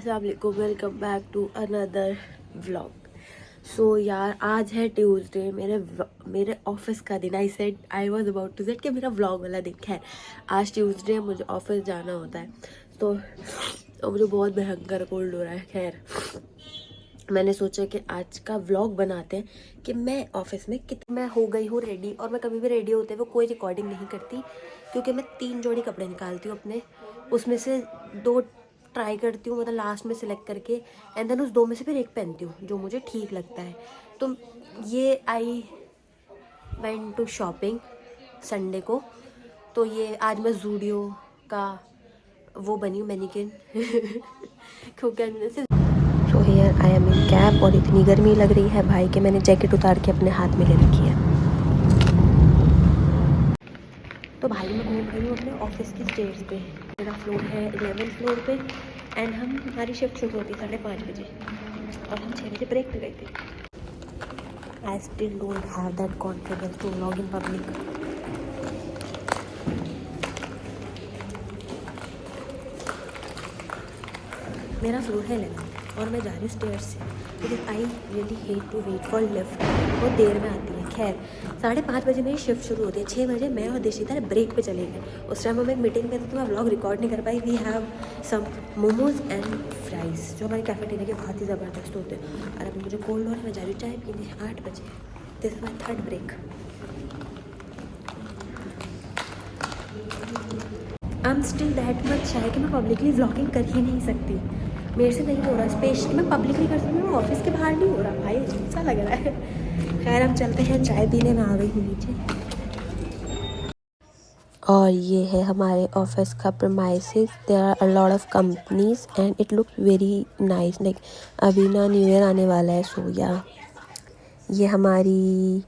अस्सलामुअलैकुम, welcome back to another vlog. So यार, आज है ट्यूसडे, मेरे ऑफिस का दिन। I said I was about to said कि मेरा व्लॉग वाला दिन। खैर, आज ट्यूसडे मुझे ऑफिस जाना होता है, तो मुझे बहुत भयंकर कोल्ड हो रहा है। खैर, मैंने सोचा कि आज का व्लॉग बनाते हैं कि मैं ऑफिस में मैं हो गई हूँ रेडी। और मैं कभी भी रेडी होते हुए कोई रिकॉर्डिंग नहीं करती, क्योंकि मैं 3 जोड़ी कपड़े निकालती हूँ अपने, उसमें से 2 ट्राई करती हूँ, मतलब लास्ट में सिलेक्ट करके, एंड देन उस 2 में से फिर एक पहनती हूँ जो मुझे ठीक लगता है। तो ये I went to shopping Sunday को, तो ये आज मैं ज़ूडियो का वो बनी मैनिक्विन क्योंकि so here I am in cab, और इतनी गर्मी लग रही है भाई कि मैंने जैकेट उतार के अपने हाथ में ले रखी है। तो भाई मैं घूम रही हूँ अपने ऑफिस की स्टेयर्स पे। मेरा फ्लोर है 11th फ्लोर पे, एंड हमारी शिफ्ट शुरू होती है 5:30 बजे, और हम 6 बजे ब्रेक पे गए थे। I still don't have that confidence to vlog in public. मेरा फ्लोर है 11 और मैं जा रही हूँ स्टेयर्स से, because I really hate to wait for lift, बहुत देर में आती है। खैर, 5:30 बजे मेरी शिफ्ट शुरू होती है, 6 बजे मैं और दिशिता ब्रेक पे चले गए। उस टाइम हम एक मीटिंग में थे, तो मैं व्लॉग रिकॉर्ड नहीं कर पाई। We have some momos and fries जो हमारे कैफेटेरिया के बहुत ही ज़बरदस्त होते हैं। और अभी मुझे कोल्ड हो रहा है, मैं जा रही हूँ चाय पीने 8 बजे। This is my 3rd break. I am still that much shy कि मैं पब्लिकली व्लॉगिंग कर ही नहीं सकती, मेरे से नहीं हो रहा। स्पेशली मैं पब्लिकली कर सकती हूँ, ऑफिस के बाहर नहीं हो रहा भाई, अजीब सा लग रहा है। खैर, हम चलते हैं, चाय पीने में आ गई हूँ नीचे। और ये है हमारे ऑफिस का premises. There are a lot of companies and it looks very nice. Like अभी ना न्यू ईयर आने वाला है, सो या ये हमारी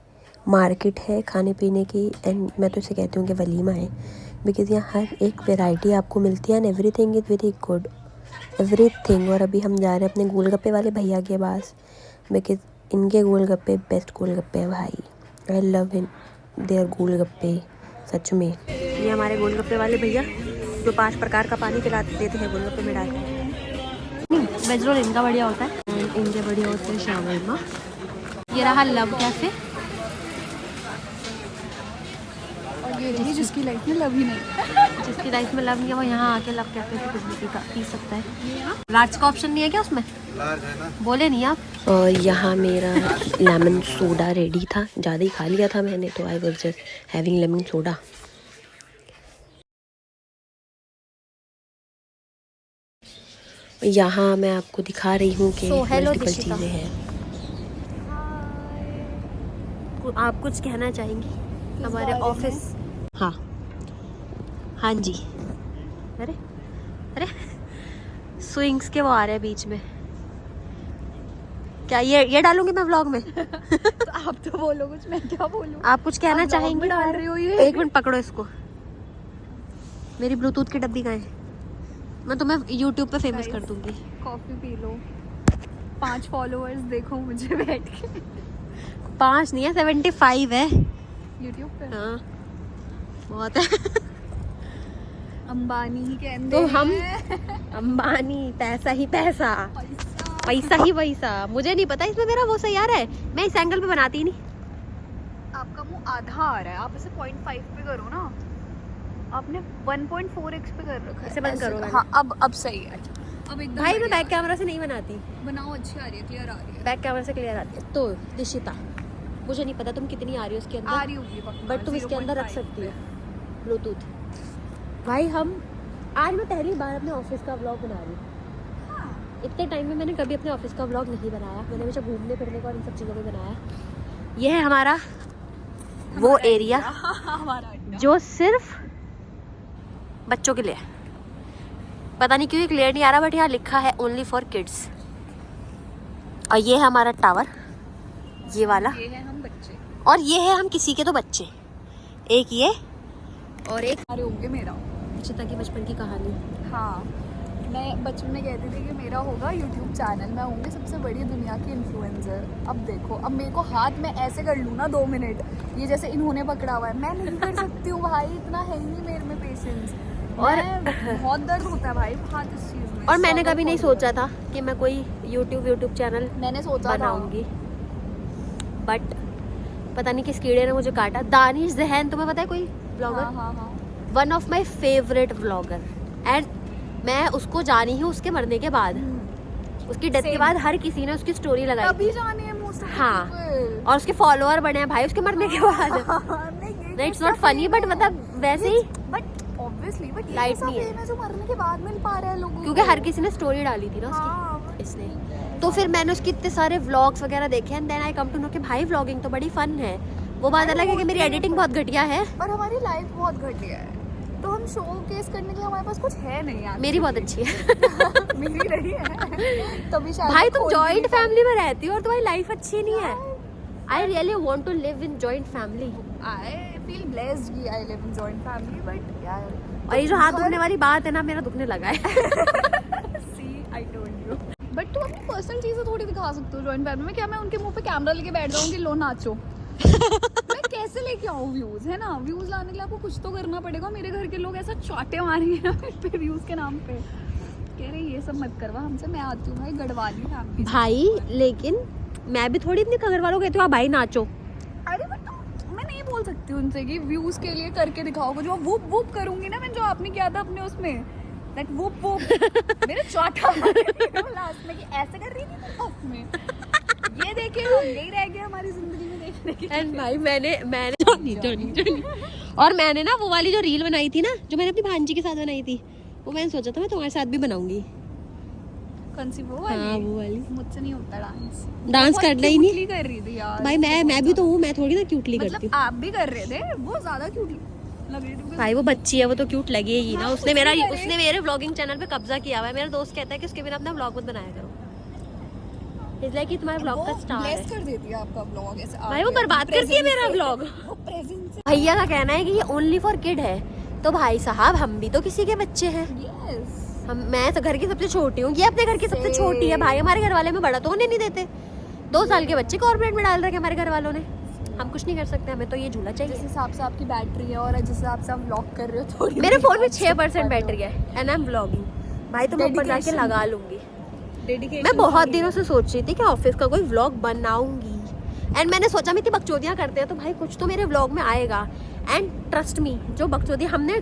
मार्केट है खाने पीने की। एंड मैं तो इसे कहती हूँ कि वलीमा है, बिकॉज़ यहाँ हर एक वेराइटी आपको मिलती है, and everything is very good, everything. और अभी हम जा रहे हैं अपने गोलगप्पे वाले भैया के पास, बिकॉज इनके गोलगप्पे बेस्ट गोलगप्पे हैं भाई। आई लव इन देयर गोलगप्पे, सच में। ये हमारे गोलगप्पे वाले भैया जो 5 प्रकार का पानी पिलाते देते हैं गोलगप्पे में डाल के। वेज रोल इनका बढ़िया होता है, एंड इनके बढ़िया होते हैं शावरमा। ये रहा लव कैफ़े, और ये रही जिसकी लाइफ में लव ही नहीं जिसकी लाइफ में लव नहीं है वो यहाँ आके लव कैफे से कुछ भी पी सकता है। लार्ज का ऑप्शन नहीं है क्या उसमें? लार्ज है ना, बोले नहीं आप। और यहाँ मेरा लेमन सोडा रेडी था, ज़्यादा ही खा लिया था मैंने, तो I was just having lemon soda. यहाँ मैं आपको दिखा रही हूँ कि मल्टीपल चीज़ें हैं। आप कुछ कहना चाहेंगी हमारे ऑफिस? हाँ हाँ जी। अरे अरे, स्विंग्स के वो आ रहे हैं बीच में। क्या ये डालूंगी मैं व्लॉग में? तो आप तो बोलो कुछ, मैं क्या बोलूं? आप कुछ कहना चाहेंगे? डाल रही हो ये? एक मिनट पकड़ो इसको। मेरी ब्लूटूथ की डब्बी कहाँ है? मैं तुम्हें यूट्यूब पे फेमस कर दूंगी। Coffee P low. 5 फॉलोअर्स देखो मुझे बैठ के। 5 नहीं है, 75 है यूट्यूब पे। हाँ, बहुत है। अंबानी ही कहते तो हम हैं। अंबानी, पैसा ही पैसा, पैसा ही पैसा। मुझे नहीं पता इसमें मेरा वो सही आ रहा है, मैं इस एंगल पे बनाती ही नहीं। आपका मुंह आधा आ रहा है, आप इसे 0.5 पे करो ना। आपने 1.4x पे कर रखा है। इसे बंद करो। हाँ, अब सही है। अब एकदम भाई मैं बैक कैमरा से नहीं बनाती, बनाओ, अच्छी आ रही है, क्लियर आ रही है। बैक कैमरा से क्लियर आती है। तो दिशिता, मुझे नहीं पता तुम कितनी आ रही हो उसके अंदर, आ रही होगी पक्का, बट तुम इसके अंदर रख 0.5 सकती हो ब्लूटूथ। भाई हम आज मैं पहली बार अपने ऑफिस का व्लॉग बना रही हूँ। इतने टाइम में मैंने कभी अपने ऑफिस का व्लॉग नहीं बनाया, मैंने हमेशा घूमने फिरने का और इन सब चीज़ों को बनाया। यह है हमारा वो एरिया जो सिर्फ बच्चों के लिए है। पता नहीं क्यों क्लियर नहीं आ रहा, बट यहाँ लिखा है ओनली फॉर किड्स। और ये है हमारा टावर, ये वाला, ये है हम बच्चे, और ये है हम किसी के तो बच्चे। एक ये और एक अरे होंगे मेरा चिता की बचपन की कहानी। हाँ, मैं बचपन में कहती थी कि मेरा होगा यूट्यूब चैनल, मैं होंगी सबसे बड़ी दुनिया की इन्फ्लुएंसर। अब देखो, अब मेरे को हाथ में ऐसे कर लूँ ना 2 मिनट, ये जैसे इन्होंने पकड़ा हुआ है, मैं नहीं कर सकती हूँ भाई, इतना है ही नहीं मेरे में पेशेंस। और बहुत दर्द होता है भाई हाथ इस चीज में। और मैंने Struggle कभी नहीं बहुत सोचा था कि मैं कोई यूट्यूब चैनल मैंने सोचा था। बनाऊंगी, बट पता नहीं किस कीड़े ने मुझे काटा। दानिश जहन, तुम्हें पता है कोई ब्लॉगर? हाँ। One of my favourite vlogger, and मैं उसको जानी हूँ उसके मरने के बाद, उसकी डेथ के Same. बाद हर किसी ने उसकी स्टोरी लगाई तभी थी। जाने हैं मोस्ट ऑफ हाँ, और उसके फॉलोअर बने हैं भाई उसके मरने के बाद। नहीं इट्स नॉट फनी, बट मतलब वैसे ही, बट ऑब्वियसली बट ये Light ऐसा नहीं है। फेम है जो मरने के बाद मिल पा रहा है लोगों क्योंकि को। हर किसी ने स्टोरी डाली थी ना उसकी, हाँ, इसलिए। तो फिर मैंने उसके इतने सारे व्लॉग्स वगैरह देखे, and then I come to know कि भाई व्लॉगिंग तो बड़ी फन है। वो बात अलग है कि मेरी एडिटिंग बहुत घटिया है, और हमारी लाइफ बहुत घटिया है, तो हम शो केस करने के लिए हमारे पास कुछ है नहीं यार। मेरी बहुत अच्छी है। मेरी नहीं है तभी शायद भाई मैं तुम खोल जॉइंट नहीं पाऊँ। फैमिली में रहती हो और तुम्हारी लाइफ अच्छी नहीं है। I really want to live in joint family. I feel blessed कि I live in joint family, but यार और ये जो हाथ दुखने वाली बात है ना, मेरा दुखने लगा है। see I told you। But तुम अपनी पर्सनल चीजें थोड़ी दिखा सकते हो जॉइंट फैमिली में। क्या मैं उनके मुंह पे कैमरा लेके बैठ जाऊंगी लो नाचो? मैं कैसे लेके आऊँ व्यूज, है ना? व्यूज लाने के लिए आपको कुछ तो करना पड़ेगा। मेरे घर के लोग ऐसा चाटे मारेंगे ना मेरे पे व्यूज के नाम पे, कह रहे ये सब मत करवा हमसे। मैं आती हूँ भाई गढ़वाली फैमिली। भाई लेकिन मैं भी थोड़ी इतनी घर वालों कहती हूँ भाई नाचो। अरे बट मैं नहीं बोल सकती उनसे कि व्यूज के लिए करके दिखाओ। जो वुप वुप करूंगी ना मैं, जो आपने किया था अपने उसमें, दैट वुप वुप मेरे चाटा लास्ट में कि ऐसे कर रही थी ऑफ में। ये देखे यही रह गया हमारी जिंदगी में देखने के। एंड भाई मैंने जॉनी और मैंने ना वो वाली जो रील बनाई थी ना, जो मैंने अपनी भांजी के साथ बनाई थी, वो मैंने सोचा था मैं तुम्हारे साथ भी बनाऊंगी। कौन सी वो हाँ वाली? वो वाली। मुझसे नहीं होता डांस। डांस करना ही नहीं कर रही थी यार भाई। मैं भी तो हूँ, मैं थोड़ी ना क्यूटली करती मतलब आप भी कर रहे थे, वो ज्यादा क्यूट लग रही थी। हूँ। भाई वो बच्ची है, वो तो क्यूट लगेगी ना। हाँ, उसने कुछ भी करे। उसने मेरे व्लॉगिंग चैनल पे कब्जा किया हुआ है। मेरा दोस्त कहता है कि उसके बिना अपना व्लॉग मत बनाया करो, इसलिए कि तुम्हारा व्लॉग का स्टार है। ब्लेस कर देती है आपका व्लॉग ऐसे। भाई वो बर्बाद करती है मेरा व्लॉग। वो प्रेजेंस भैया का कहना है कि ये ओनली फॉर किड है, तो भाई साहब हम भी तो किसी के बच्चे हैं। यस। मैं तो घर की सबसे छोटी हूँ, ये अपने घर की सबसे छोटी है। भाई हमारे घर वाले में बड़ा तो होने नहीं देते। 2 साल के बच्चे कॉर्पोरेट में डाल रखे हमारे घर वालों ने। हम कुछ नहीं कर सकते, हमें तो ये झूला जिस चाहिए। हिसाब से आपकी बैटरी है और जिस हिसाब से आप व्लॉग कर रहे हो, थोड़ी मेरे फोन में 6% बैटरी है एंड आई एम व्लॉगिंग। भाई तो मैं ऊपर जाके Dedication. लगा लूंगी। डेडिकेशन। मैं बहुत दिनों से सोच रही थी कि ऑफिस का कोई व्लॉग बनाऊंगी, एंड मैंने सोचा मैं इतनी बकचोदियाँ करते हैं तो भाई कुछ तो मेरे व्लॉग में आएगा। एंड ट्रस्ट मी, जो बकचोदी हमने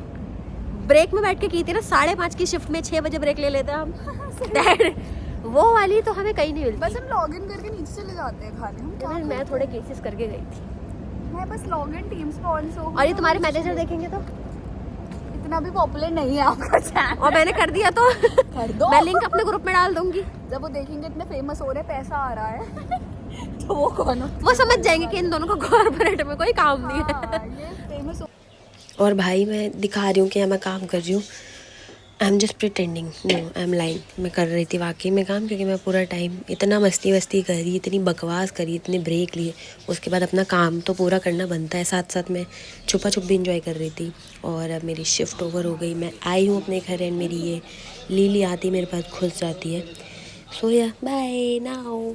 ब्रेक में बैठ के की थी ना, 5:30 की शिफ्ट में 6 बजे ब्रेक ले लेते हैं हम, वो वाली तो हमें कहीं नहीं मिलती। बस हम लॉग इन करके नीचे चले जाते हैं खाने। हम क्या मैं करते थोड़े हैं? केसेस करके गई थी। मैं बस लॉग इन टीम्स पे ऑन सो। और ये तुम्हारे मैनेजर देखेंगे तो, इतना भी पॉपुलर नहीं है आपका चैनल। और मैंने कर दिया तो कर दो। मैं लिंक अपने ग्रुप में डाल दूंगी। जब वो देखेंगे इतने फेमस हो रहे, पैसा आ रहा है तो वो कौन होता है? वो समझ जाएंगे कि इन दोनों को कॉर्पोरेट में कोई काम नहीं है। हाँ, ये फेमस हो। और भाई मैं दिखा रही हूँ कि मैं काम कर रही हूँ। I am just pretending, no I am lying. मैं कर रही थी वाकई में काम, क्योंकि मैं पूरा टाइम इतना मस्ती वस्ती करी, इतनी बकवास करी, इतने ब्रेक लिए, उसके बाद अपना काम तो पूरा करना बनता है। साथ साथ मैं छुपा छुप भी इंजॉय कर रही थी। और अब मेरी शिफ्ट ओवर हो गई, मैं आई हूँ अपने घर, एंड मेरी ये लीली आती मेरे पास घुस जाती है। सो या बाय नाउ।